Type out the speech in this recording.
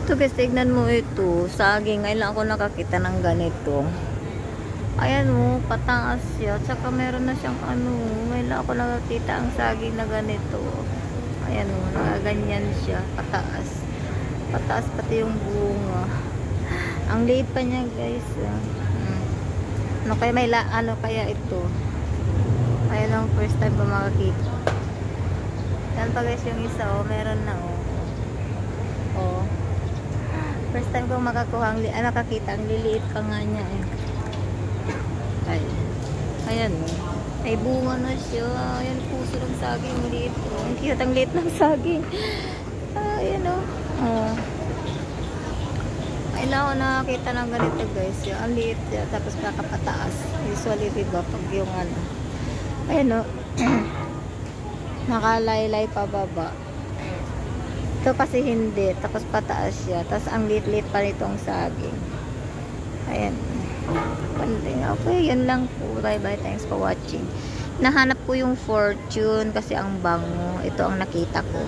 Ito guys, tignan mo ito. Saging. Ngayon lang ako nakakita ng ganito. Ayan mo, pataas siya. Tsaka meron na siyang ano. Ngayon lang ako nakakita ang saging na ganito. Ayan mo, nakaganyan siya. Pataas. Pataas pati yung bunga. Ang liit pa niya guys. Ano kaya ano kaya ito? Ayan lang, first time ko makakita. Yan pa guys yung isa, oh. Meron na, oh. Oh. First time ko makakuha nakakita. Ang liliit pa nga niya, eh. Ayan, oh. Ay, bunga na siya. Ayan, puso ng saging. Liit, oh. Ang cute, ang liit ng saging. Ayan, oh. Oh. Ay, ako nakakita ng ganito, guys. Yung, ang liit siya. Tapos kakapataas. Usually, diba, pag yung ano. Ayan, oh. Nakalaylay pa baba. Ito kasi hindi. Tapos pataas siya. Tapos ang liit-liit pa nitong saging. Ayan. Okay, yun lang po. Bye-bye. Thanks for watching. Nahanap ko yung fortune kasi ang bango. Ito ang nakita ko.